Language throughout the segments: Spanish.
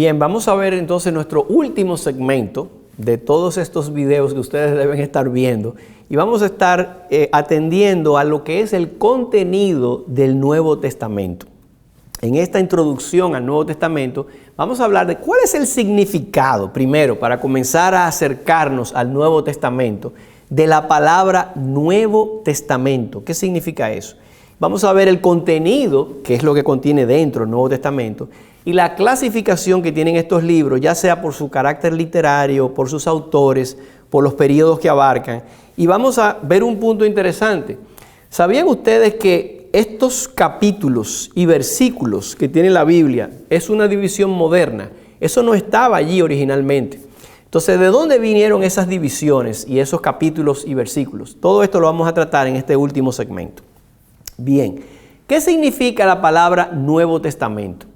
Bien, vamos a ver entonces nuestro último segmento de todos estos videos que ustedes deben estar viendo. Y vamos a estar atendiendo a lo que es el contenido del Nuevo Testamento. En esta introducción al Nuevo Testamento vamos a hablar de cuál es el significado, primero, para comenzar a acercarnos al Nuevo Testamento, de la palabra Nuevo Testamento. ¿Qué significa eso? Vamos a ver el contenido, que es lo que contiene dentro el Nuevo Testamento, y la clasificación que tienen estos libros, ya sea por su carácter literario, por sus autores, por los periodos que abarcan. Y vamos a ver un punto interesante. ¿Sabían ustedes que estos capítulos y versículos que tiene la Biblia es una división moderna? Eso no estaba allí originalmente. Entonces, ¿de dónde vinieron esas divisiones y esos capítulos y versículos? Todo esto lo vamos a tratar en este último segmento. Bien, ¿qué significa la palabra Nuevo Testamento?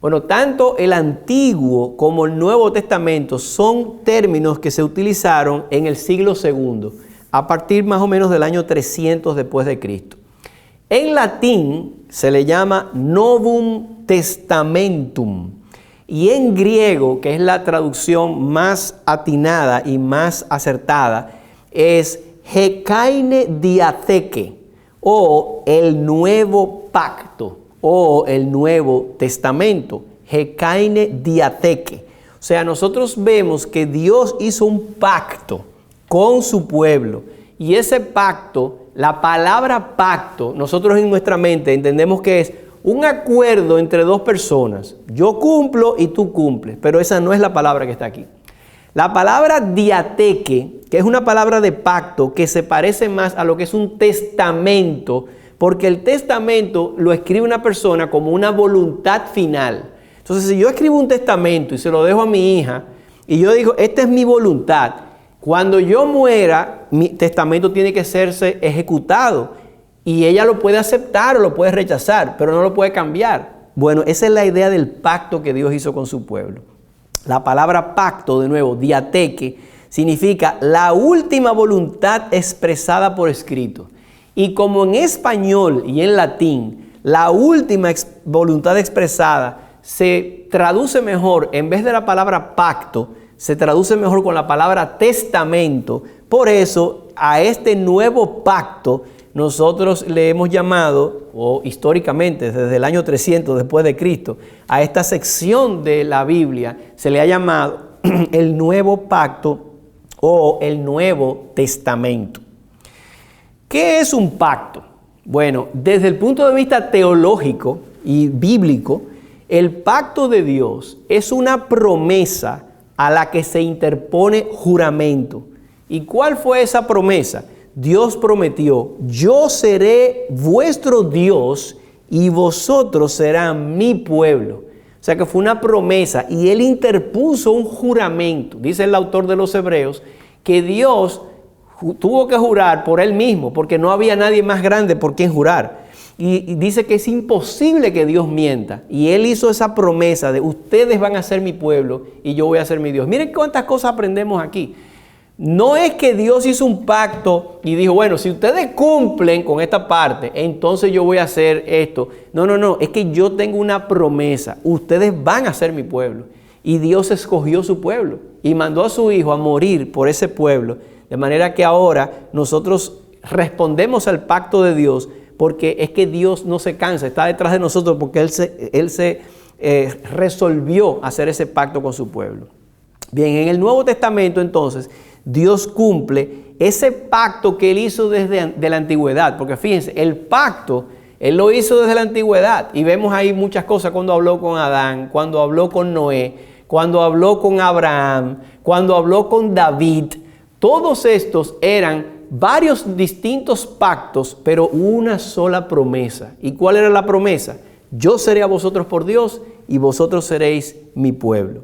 Bueno, tanto el Antiguo como el Nuevo Testamento son términos que se utilizaron en el siglo II, a partir más o menos del año 300 después de Cristo. En latín se le llama Novum Testamentum, y en griego, que es la traducción más atinada y más acertada, es Hekaine Diatheke, o el Nuevo Pacto, o el Nuevo Testamento, Hekaine Diatheke. O sea, nosotros vemos que Dios hizo un pacto con su pueblo, y ese pacto, la palabra pacto, nosotros en nuestra mente entendemos que es un acuerdo entre dos personas. Yo cumplo y tú cumples, pero esa no es la palabra que está aquí. La palabra diatheke, que es una palabra de pacto que se parece más a lo que es un testamento, porque el testamento lo escribe una persona como una voluntad final. Entonces, si yo escribo un testamento y se lo dejo a mi hija, y yo digo, esta es mi voluntad, cuando yo muera, mi testamento tiene que serse ejecutado, y ella lo puede aceptar o lo puede rechazar, pero no lo puede cambiar. Bueno, esa es la idea del pacto que Dios hizo con su pueblo. La palabra pacto, de nuevo, diatheke, significa la última voluntad expresada por escrito. Y como en español y en latín, la última voluntad expresada se traduce mejor, en vez de la palabra pacto, se traduce mejor con la palabra testamento. Por eso, a este nuevo pacto, nosotros le hemos llamado, o históricamente, desde el año 300 después de Cristo, a esta sección de la Biblia se le ha llamado el Nuevo Pacto o el Nuevo Testamento. ¿Qué es un pacto? Bueno, desde el punto de vista teológico y bíblico, el pacto de Dios es una promesa a la que se interpone juramento. ¿Y cuál fue esa promesa? Dios prometió, yo seré vuestro Dios y vosotros serán mi pueblo. O sea que fue una promesa y Él interpuso un juramento. Dice el autor de los Hebreos que Dios tuvo que jurar por Él mismo porque no había nadie más grande por quien jurar. Y dice que es imposible que Dios mienta. Y Él hizo esa promesa de ustedes van a ser mi pueblo y yo voy a ser mi Dios. Miren cuántas cosas aprendemos aquí. No es que Dios hizo un pacto y dijo, bueno, si ustedes cumplen con esta parte, entonces yo voy a hacer esto. No, es que yo tengo una promesa. Ustedes van a ser mi pueblo. Y Dios escogió su pueblo y mandó a su Hijo a morir por ese pueblo. De manera que ahora nosotros respondemos al pacto de Dios porque es que Dios no se cansa, está detrás de nosotros porque Él se resolvió hacer ese pacto con su pueblo. Bien, en el Nuevo Testamento entonces, Dios cumple ese pacto que Él hizo desde la antigüedad. Porque fíjense, el pacto, Él lo hizo desde la antigüedad. Y vemos ahí muchas cosas cuando habló con Adán, cuando habló con Noé, cuando habló con Abraham, cuando habló con David. Todos estos eran varios distintos pactos, pero una sola promesa. ¿Y cuál era la promesa? Yo seré a vosotros por Dios y vosotros seréis mi pueblo.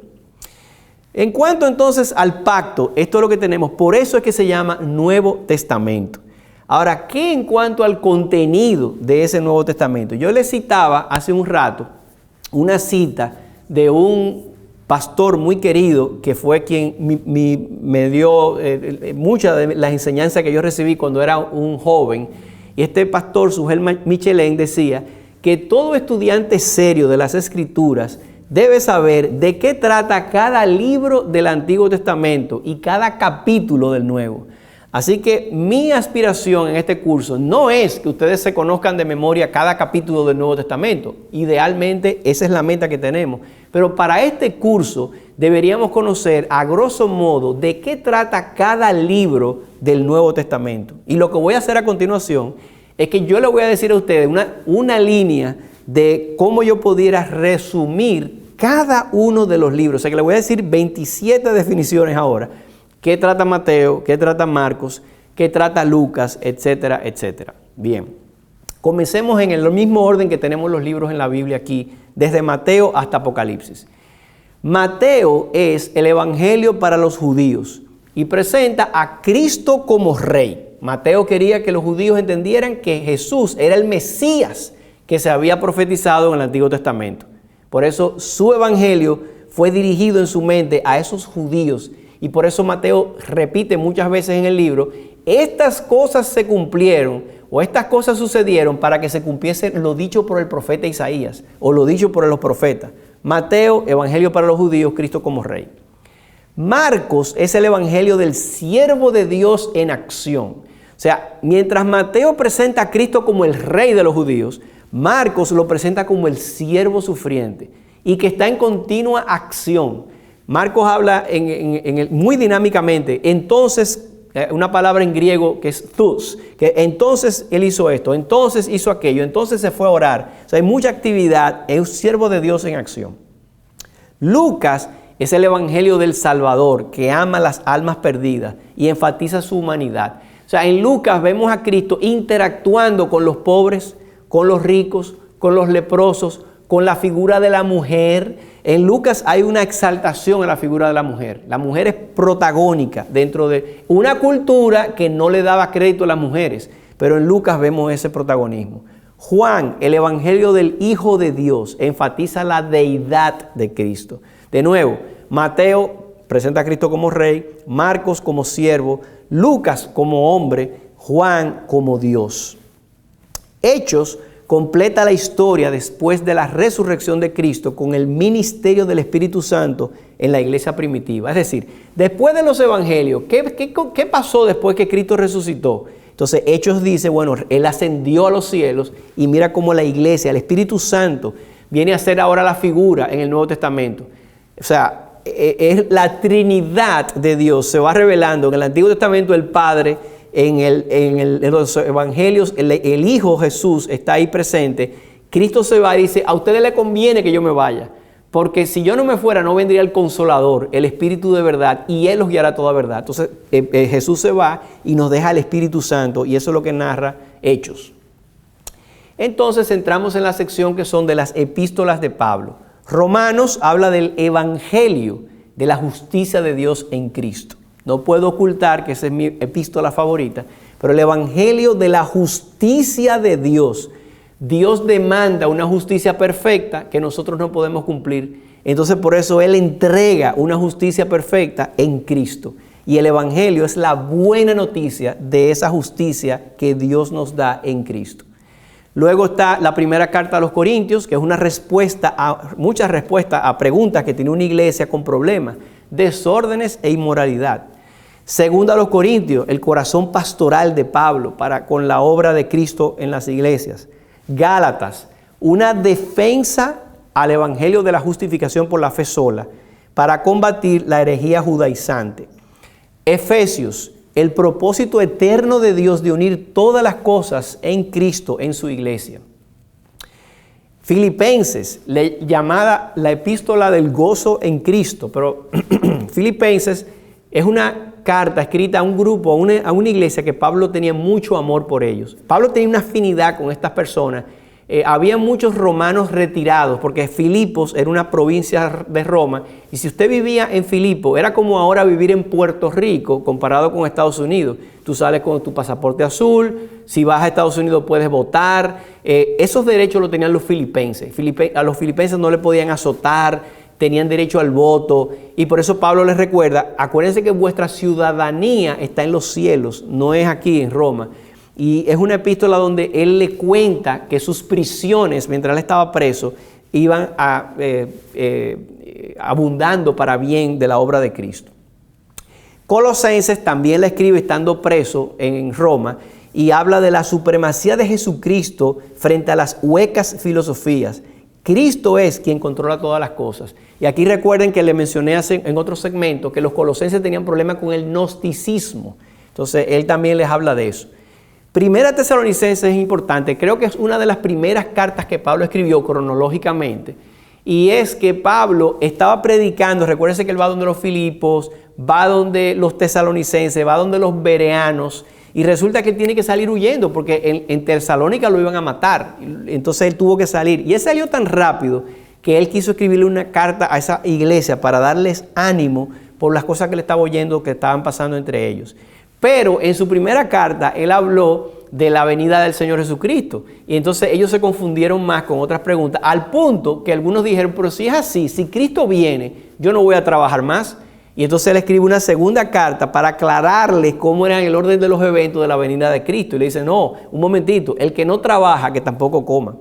En cuanto entonces al pacto, esto es lo que tenemos, por eso es que se llama Nuevo Testamento. Ahora, ¿qué en cuanto al contenido de ese Nuevo Testamento? Yo les citaba hace un rato una cita de un pastor muy querido que fue quien me dio muchas de las enseñanzas que yo recibí cuando era un joven. Y este pastor, Sugel Michelén, decía que todo estudiante serio de las Escrituras debe saber de qué trata cada libro del Antiguo Testamento y cada capítulo del Nuevo. Así que mi aspiración en este curso no es que ustedes se conozcan de memoria cada capítulo del Nuevo Testamento. Idealmente esa es la meta que tenemos. Pero para este curso deberíamos conocer a grosso modo de qué trata cada libro del Nuevo Testamento. Y lo que voy a hacer a continuación es que yo le voy a decir a ustedes una línea de cómo yo pudiera resumir cada uno de los libros. O sea que le voy a decir 27 definiciones ahora. ¿Qué trata Mateo? ¿Qué trata Marcos? ¿Qué trata Lucas? Etcétera, etcétera. Bien, comencemos en el mismo orden que tenemos los libros en la Biblia aquí, desde Mateo hasta Apocalipsis. Mateo es el evangelio para los judíos y presenta a Cristo como rey. Mateo quería que los judíos entendieran que Jesús era el Mesías que se había profetizado en el Antiguo Testamento. Por eso su evangelio fue dirigido en su mente a esos judíos. Y por eso Mateo repite muchas veces en el libro, estas cosas se cumplieron o estas cosas sucedieron para que se cumpliese lo dicho por el profeta Isaías o lo dicho por los profetas. Mateo, evangelio para los judíos, Cristo como rey. Marcos es el evangelio del siervo de Dios en acción. O sea, mientras Mateo presenta a Cristo como el rey de los judíos, Marcos lo presenta como el siervo sufriente y que está en continua acción. Marcos habla muy dinámicamente, entonces, una palabra en griego que es thus, que entonces él hizo esto, entonces hizo aquello, entonces se fue a orar. O sea, hay mucha actividad, es un siervo de Dios en acción. Lucas es el evangelio del Salvador que ama las almas perdidas y enfatiza su humanidad. O sea, en Lucas vemos a Cristo interactuando con los pobres, con los ricos, con los leprosos, con la figura de la mujer. En Lucas hay una exaltación a la figura de la mujer. La mujer es protagónica dentro de una cultura que no le daba crédito a las mujeres, pero en Lucas vemos ese protagonismo. Juan, el evangelio del Hijo de Dios, enfatiza la deidad de Cristo. De nuevo, Mateo presenta a Cristo como rey, Marcos como siervo, Lucas como hombre, Juan como Dios. Hechos completa la historia después de la resurrección de Cristo con el ministerio del Espíritu Santo en la iglesia primitiva. Es decir, después de los evangelios, ¿qué pasó después que Cristo resucitó? Entonces Hechos dice, bueno, Él ascendió a los cielos y mira cómo la iglesia, el Espíritu Santo, viene a ser ahora la figura en el Nuevo Testamento. O sea, es la Trinidad de Dios se va revelando en el Antiguo Testamento el Padre. En los evangelios, el Hijo Jesús está ahí presente. Cristo se va y dice, a ustedes les conviene que yo me vaya, porque si yo no me fuera no vendría el Consolador, el Espíritu de verdad, y Él los guiará a toda verdad. Entonces Jesús se va y nos deja el Espíritu Santo, y eso es lo que narra Hechos. Entonces entramos en la sección que son de las epístolas de Pablo. Romanos habla del evangelio de la justicia de Dios en Cristo. No puedo ocultar que esa es mi epístola favorita, pero el evangelio de la justicia de Dios. Dios demanda una justicia perfecta que nosotros no podemos cumplir. Entonces por eso Él entrega una justicia perfecta en Cristo. Y el evangelio es la buena noticia de esa justicia que Dios nos da en Cristo. Luego está la primera carta a los Corintios, que es una respuesta muchas respuestas a preguntas que tiene una iglesia con problemas, desórdenes e inmoralidad. Segunda a los Corintios, el corazón pastoral de Pablo con la obra de Cristo en las iglesias. Gálatas, una defensa al evangelio de la justificación por la fe sola para combatir la herejía judaizante. Efesios, el propósito eterno de Dios de unir todas las cosas en Cristo en su iglesia. Filipenses, llamada la epístola del gozo en Cristo, pero Filipenses es una carta escrita a un grupo, a una iglesia que Pablo tenía mucho amor por ellos. Pablo tenía una afinidad con estas personas. Había muchos romanos retirados porque Filipos era una provincia de Roma y si usted vivía en Filipo era como ahora vivir en Puerto Rico comparado con Estados Unidos. Tú sales con tu pasaporte azul, si vas a Estados Unidos puedes votar. Esos derechos los tenían los filipenses. A los filipenses no le podían azotar, tenían derecho al voto y por eso Pablo les recuerda, acuérdense que vuestra ciudadanía está en los cielos, no es aquí en Roma. Y es una epístola donde él le cuenta que sus prisiones, mientras él estaba preso, iban abundando para bien de la obra de Cristo. Colosenses también la escribe estando preso en Roma y habla de la supremacía de Jesucristo frente a las huecas filosofías. Cristo es quien controla todas las cosas. Y aquí recuerden que le mencioné en otro segmento que los colosenses tenían problemas con el gnosticismo. Entonces, él también les habla de eso. Primera Tesalonicenses es importante. Creo que es una de las primeras cartas que Pablo escribió cronológicamente. Y es que Pablo estaba predicando. Recuérdense que él va donde los Filipos, va donde los tesalonicenses, va donde los bereanos. Y resulta que él tiene que salir huyendo porque en Tesalónica lo iban a matar. Entonces él tuvo que salir. Y él salió tan rápido que él quiso escribirle una carta a esa iglesia para darles ánimo por las cosas que le estaba oyendo que estaban pasando entre ellos. Pero en su primera carta él habló de la venida del Señor Jesucristo. Y entonces ellos se confundieron más con otras preguntas, al punto que algunos dijeron, pero si es así, si Cristo viene, yo no voy a trabajar más. Y entonces él escribe una segunda carta para aclararles cómo era el orden de los eventos de la venida de Cristo. Y le dice, no, un momentito, el que no trabaja, que tampoco coma.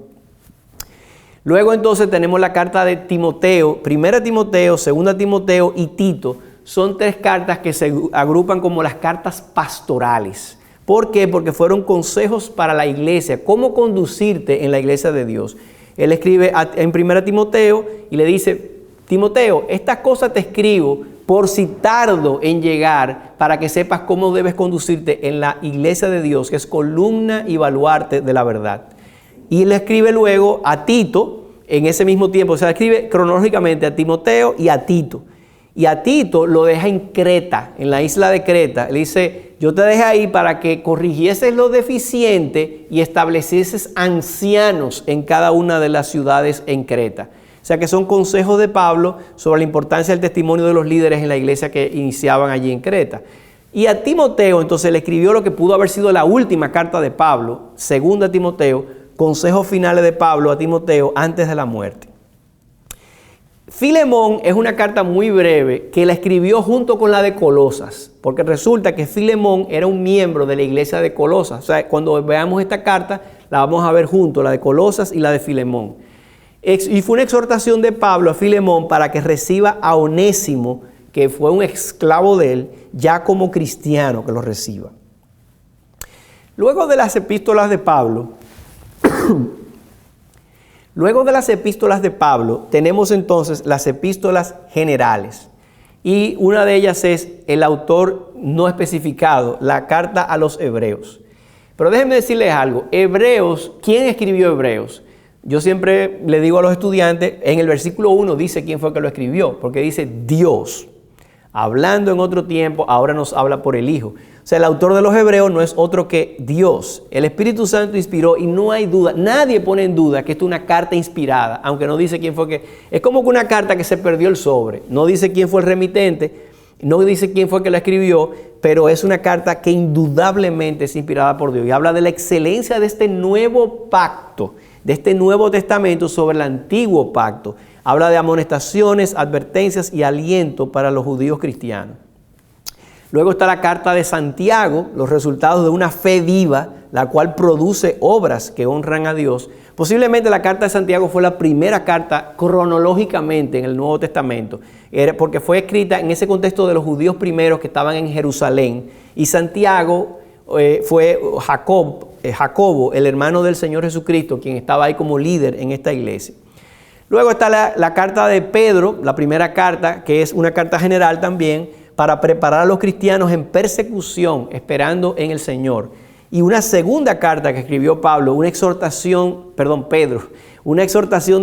Luego entonces tenemos la carta de Timoteo, 1 Timoteo, 2 Timoteo y Tito. Son tres cartas que se agrupan como las cartas pastorales. ¿Por qué? Porque fueron consejos para la iglesia, cómo conducirte en la iglesia de Dios. Él escribe en 1 Timoteo y le dice, Timoteo, estas cosas te escribo por si tardo en llegar, para que sepas cómo debes conducirte en la iglesia de Dios, que es columna y baluarte de la verdad. Y le escribe luego a Tito, en ese mismo tiempo, o sea, escribe cronológicamente a Timoteo y a Tito. Y a Tito lo deja en Creta, en la isla de Creta. Le dice, yo te dejé ahí para que corrigieses lo deficiente y establecieses ancianos en cada una de las ciudades en Creta. O sea que son consejos de Pablo sobre la importancia del testimonio de los líderes en la iglesia que iniciaban allí en Creta. Y a Timoteo entonces le escribió lo que pudo haber sido la última carta de Pablo, 2 Timoteo, consejos finales de Pablo a Timoteo antes de la muerte. Filemón es una carta muy breve que la escribió junto con la de Colosas, porque resulta que Filemón era un miembro de la iglesia de Colosas. O sea, cuando veamos esta carta, la vamos a ver junto, la de Colosas y la de Filemón. Y fue una exhortación de Pablo a Filemón para que reciba a Onésimo, que fue un esclavo de él, ya como cristiano que lo reciba. Luego de las epístolas de Pablo, tenemos entonces las epístolas generales. Y una de ellas es el autor no especificado, la carta a los Hebreos. Pero déjenme decirles algo, Hebreos, ¿quién escribió Hebreos? Yo siempre le digo a los estudiantes, en el versículo 1 dice quién fue que lo escribió, porque dice Dios. Hablando en otro tiempo, ahora nos habla por el Hijo. O sea, el autor de los Hebreos no es otro que Dios. El Espíritu Santo inspiró y no hay duda, nadie pone en duda que esto es una carta inspirada, aunque no dice quién fue que... Es como que una carta que se perdió el sobre. No dice quién fue el remitente, no dice quién fue que la escribió, pero es una carta que indudablemente es inspirada por Dios. Y habla de la excelencia de este nuevo pacto, de este Nuevo Testamento sobre el antiguo pacto. Habla de amonestaciones, advertencias y aliento para los judíos cristianos. Luego está la carta de Santiago, los resultados de una fe viva, la cual produce obras que honran a Dios. Posiblemente la carta de Santiago fue la primera carta cronológicamente en el Nuevo Testamento, porque fue escrita en ese contexto de los judíos primeros que estaban en Jerusalén. Y Santiago fue Jacobo, el hermano del Señor Jesucristo, quien estaba ahí como líder en esta iglesia. Luego está la carta de Pedro, la primera carta, que es una carta general también, para preparar a los cristianos en persecución, esperando en el Señor. Y una segunda carta que escribió Pedro, una exhortación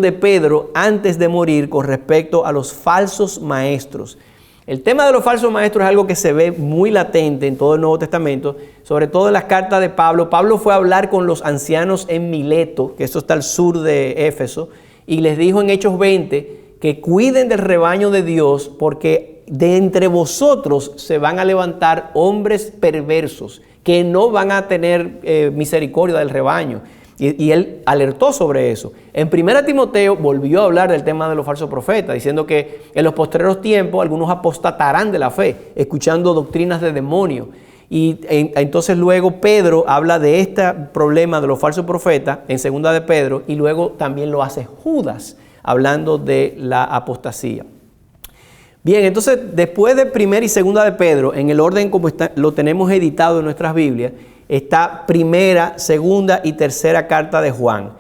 de Pedro antes de morir con respecto a los falsos maestros. El tema de los falsos maestros es algo que se ve muy latente en todo el Nuevo Testamento, sobre todo en las cartas de Pablo. Pablo fue a hablar con los ancianos en Mileto, que esto está al sur de Éfeso, y les dijo en Hechos 20 que cuiden del rebaño de Dios, porque de entre vosotros se van a levantar hombres perversos que no van a tener misericordia del rebaño. Y él alertó sobre eso. En 1 Timoteo volvió a hablar del tema de los falsos profetas, diciendo que en los postreros tiempos algunos apostatarán de la fe, escuchando doctrinas de demonios. Y entonces luego Pedro habla de este problema de los falsos profetas en 2 de Pedro, y luego también lo hace Judas. hablando de la apostasía. Bien, entonces después de primera y segunda de Pedro, en el orden como lo tenemos editado en nuestras Biblias, está primera, segunda y tercera carta de Juan.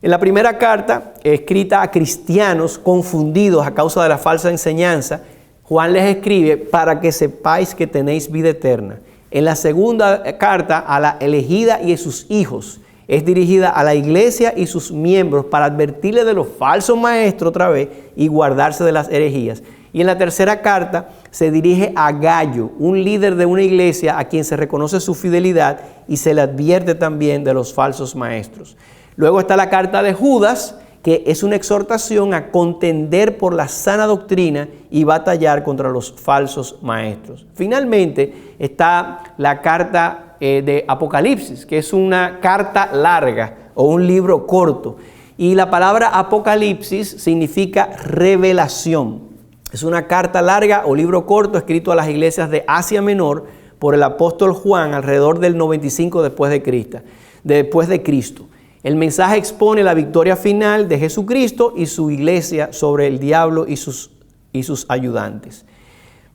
En la primera carta, escrita a cristianos confundidos a causa de la falsa enseñanza, Juan les escribe para que sepáis que tenéis vida eterna. En la segunda carta, a la elegida y a sus hijos, es dirigida a la iglesia y sus miembros para advertirles de los falsos maestros otra vez y guardarse de las herejías. Y en la tercera carta se dirige a Gallo, un líder de una iglesia a quien se reconoce su fidelidad y se le advierte también de los falsos maestros. Luego está la carta de Judas, que es una exhortación a contender por la sana doctrina y batallar contra los falsos maestros. Finalmente está la carta de Apocalipsis, que es una carta larga o un libro corto. Y la palabra Apocalipsis significa revelación. Es una carta larga o libro corto escrito a las iglesias de Asia Menor por el apóstol Juan alrededor del 95 después de Cristo. El mensaje expone la victoria final de Jesucristo y su iglesia sobre el diablo y sus ayudantes.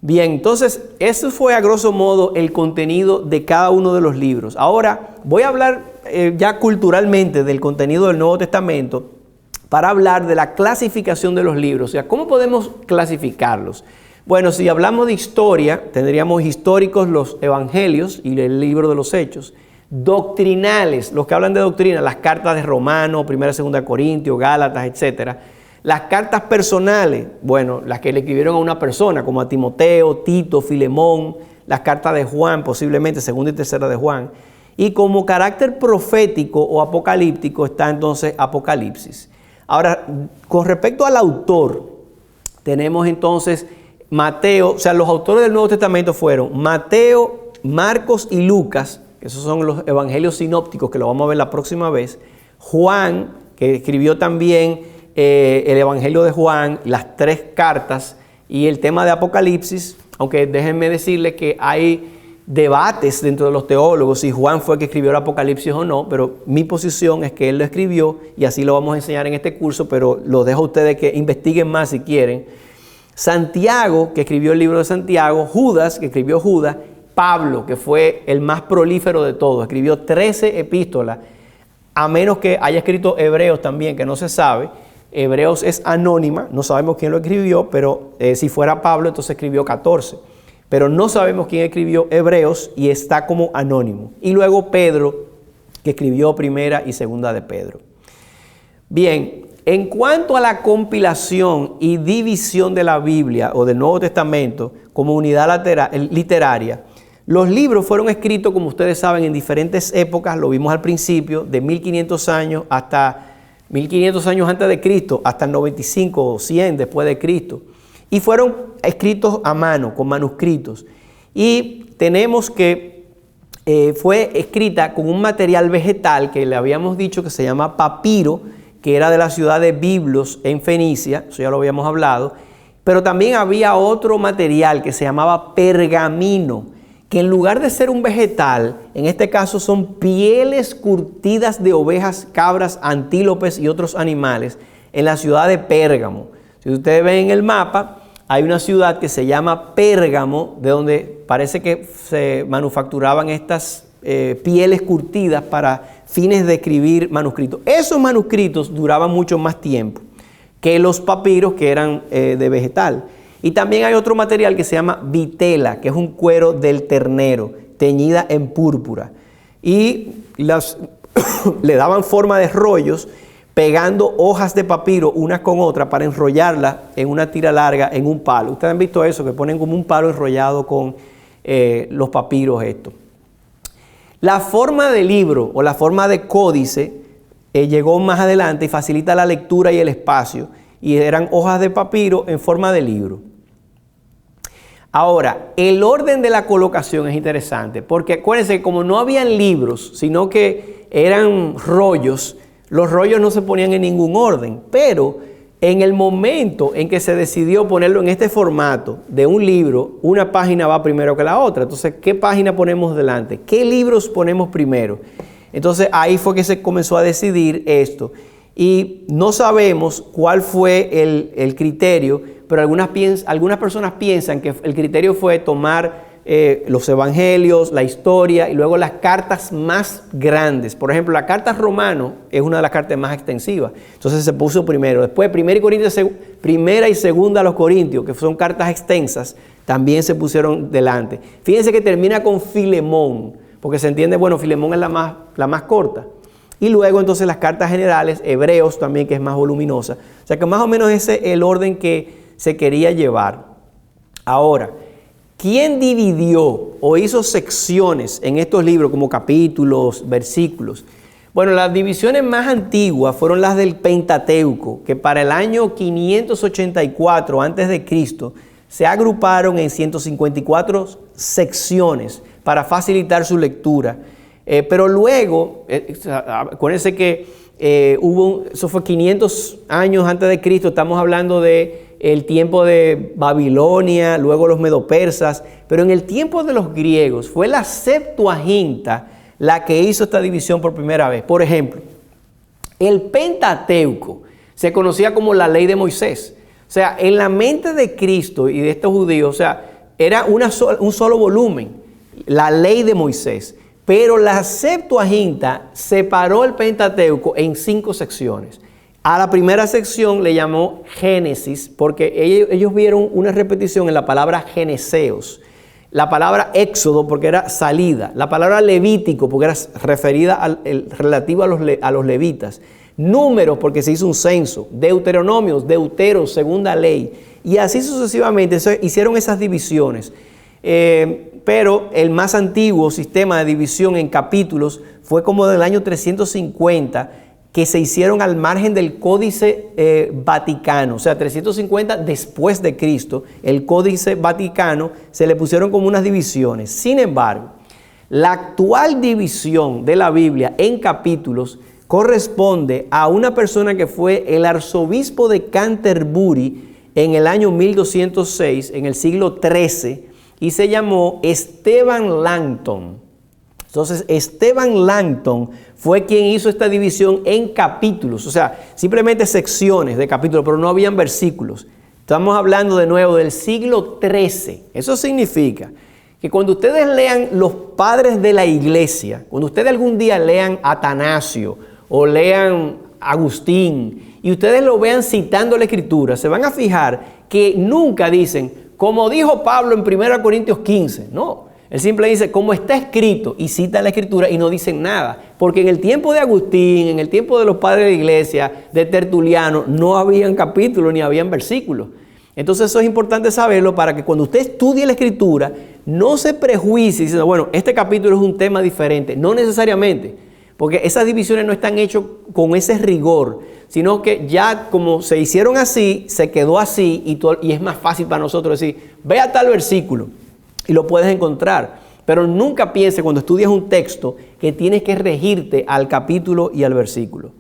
Bien, entonces, eso fue a grosso modo el contenido de cada uno de los libros. Ahora voy a hablar ya culturalmente del contenido del Nuevo Testamento para hablar de la clasificación de los libros. O sea, ¿cómo podemos clasificarlos? Bueno, si hablamos de historia, tendríamos históricos los evangelios y el libro de los Hechos. Doctrinales, los que hablan de doctrina, las cartas de Romanos, 1 y 2 Corintios, Gálatas, etc. Las cartas personales, bueno, las que le escribieron a una persona, como a Timoteo, Tito, Filemón, las cartas de Juan, posiblemente 2 y 3 de Juan. Y como carácter profético o apocalíptico está entonces Apocalipsis. Ahora, con respecto al autor, tenemos entonces Mateo, o sea, los autores del Nuevo Testamento fueron Mateo, Marcos y Lucas. Esos son los evangelios sinópticos, que lo vamos a ver la próxima vez. Juan, que escribió también el evangelio de Juan, las 3 cartas y el tema de Apocalipsis, aunque déjenme decirles que hay debates dentro de los teólogos si Juan fue el que escribió el Apocalipsis o no, pero mi posición es que él lo escribió y así lo vamos a enseñar en este curso, pero lo dejo a ustedes que investiguen más si quieren. Santiago, que escribió el libro de Santiago, Judas, que escribió Judas, Pablo, que fue el más prolífero de todos, escribió 13 epístolas, a menos que haya escrito Hebreos también, que no se sabe. Hebreos es anónima, no sabemos quién lo escribió, pero si fuera Pablo, entonces escribió 14. Pero no sabemos quién escribió Hebreos y está como anónimo. Y luego Pedro, que escribió 1 y 2 de Pedro. Bien, en cuanto a la compilación y división de la Biblia o del Nuevo Testamento como unidad literaria, los libros fueron escritos, como ustedes saben, en diferentes épocas, lo vimos al principio, de 1500 años hasta 1500 años antes de Cristo, hasta el 95 o 100 después de Cristo. Y fueron escritos a mano, con manuscritos. Y tenemos que fue escrita con un material vegetal que le habíamos dicho que se llama papiro, que era de la ciudad de Biblos en Fenicia, eso ya lo habíamos hablado. Pero también había otro material que se llamaba pergamino, que en lugar de ser un vegetal, en este caso son pieles curtidas de ovejas, cabras, antílopes y otros animales en la ciudad de Pérgamo. Si ustedes ven en el mapa, hay una ciudad que se llama Pérgamo, de donde parece que se manufacturaban estas pieles curtidas para fines de escribir manuscritos. Esos manuscritos duraban mucho más tiempo que los papiros, que eran de vegetal. Y también hay otro material que se llama vitela, que es un cuero del ternero, teñida en púrpura. Y le daban forma de rollos, pegando hojas de papiro unas con otras para enrollarlas en una tira larga en un palo. Ustedes han visto eso, que ponen como un palo enrollado con los papiros estos. La forma de libro o la forma de códice llegó más adelante y facilita la lectura y el espacio. Y eran hojas de papiro en forma de libro. Ahora, el orden de la colocación es interesante, porque acuérdense que como no habían libros, sino que eran rollos, los rollos no se ponían en ningún orden, pero en el momento en que se decidió ponerlo en este formato de un libro, una página va primero que la otra. Entonces, ¿qué página ponemos delante? ¿Qué libros ponemos primero? Entonces, ahí fue que se comenzó a decidir esto. Y no sabemos cuál fue el criterio, pero algunas personas piensan que el criterio fue tomar los evangelios, la historia y luego las cartas más grandes. Por ejemplo, la carta Romano es una de las cartas más extensivas. Entonces se puso primero. Después, primera y segunda a los Corintios, que son cartas extensas, también se pusieron delante. Fíjense que termina con Filemón, porque se entiende, bueno, Filemón es la más corta. Y luego entonces las cartas generales, Hebreos también, que es más voluminosa. O sea que más o menos ese es el orden que se quería llevar. Ahora, ¿quién dividió o hizo secciones en estos libros como capítulos, versículos? Bueno, las divisiones más antiguas fueron las del Pentateuco, que para el año 584 a.C. se agruparon en 154 secciones para facilitar su lectura. Pero luego, acuérdense que eso fue 500 años antes de Cristo, estamos hablando de el tiempo de Babilonia, luego los medopersas, pero en el tiempo de los griegos fue la Septuaginta la que hizo esta división por primera vez. Por ejemplo, el Pentateuco se conocía como la ley de Moisés. O sea, en la mente de Cristo y de estos judíos, o sea, era un solo volumen, la ley de Moisés. Pero la Septuaginta separó el Pentateuco en 5 secciones. A la primera sección le llamó Génesis, porque ellos vieron una repetición en la palabra Geneseos. La palabra Éxodo, porque era salida. La palabra Levítico, porque era referida relativa a los levitas. Números, porque se hizo un censo. Deuteronomios, Deuteros, segunda ley. Y así sucesivamente hicieron esas divisiones. Pero el más antiguo sistema de división en capítulos fue como del año 350, que se hicieron al margen del Códice Vaticano. O sea, 350 después de Cristo, el Códice Vaticano, se le pusieron como unas divisiones. Sin embargo, la actual división de la Biblia en capítulos corresponde a una persona que fue el arzobispo de Canterbury en el año 1206, en el siglo XIII, y se llamó Esteban Langton. Entonces, Esteban Langton fue quien hizo esta división en capítulos, o sea, simplemente secciones de capítulos, pero no habían versículos. Estamos hablando de nuevo del siglo XIII. Eso significa que cuando ustedes lean los padres de la iglesia, cuando ustedes algún día lean Atanasio o lean Agustín y ustedes lo vean citando la Escritura, se van a fijar que nunca dicen, como dijo Pablo en 1 Corintios 15, no. Él siempre dice, como está escrito, y cita la Escritura y no dicen nada. Porque en el tiempo de Agustín, en el tiempo de los padres de la iglesia, de Tertuliano, no habían capítulos ni habían versículos. Entonces eso es importante saberlo para que cuando usted estudie la Escritura, no se prejuicie diciendo, bueno, este capítulo es un tema diferente. No necesariamente, porque esas divisiones no están hechas con ese rigor, sino que ya como se hicieron así, se quedó así y es más fácil para nosotros decir, ve a tal versículo y lo puedes encontrar. Pero nunca piense cuando estudias un texto que tienes que regirte al capítulo y al versículo.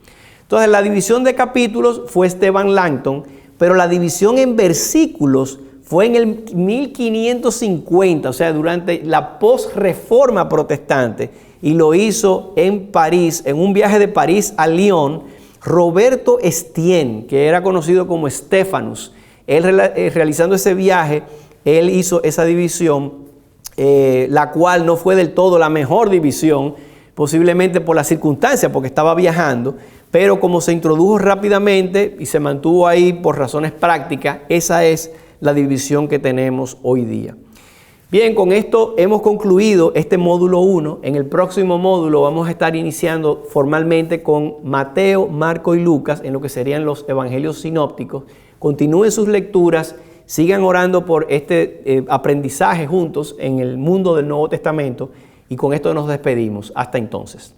Entonces la división de capítulos fue Esteban Langton, pero la división en versículos fue en el 1550, o sea, durante la posreforma protestante, y lo hizo en París, en un viaje de París a Lyon, Roberto Estienne, que era conocido como Stephanus. Él realizando ese viaje, él hizo esa división, la cual no fue del todo la mejor división, posiblemente por las circunstancias, porque estaba viajando, pero como se introdujo rápidamente y se mantuvo ahí por razones prácticas, esa es la división que tenemos hoy día. Bien, con esto hemos concluido este módulo 1. En el próximo módulo vamos a estar iniciando formalmente con Mateo, Marco y Lucas, en lo que serían los evangelios sinópticos. Continúen sus lecturas, sigan orando por este aprendizaje juntos en el mundo del Nuevo Testamento, y con esto nos despedimos. Hasta entonces.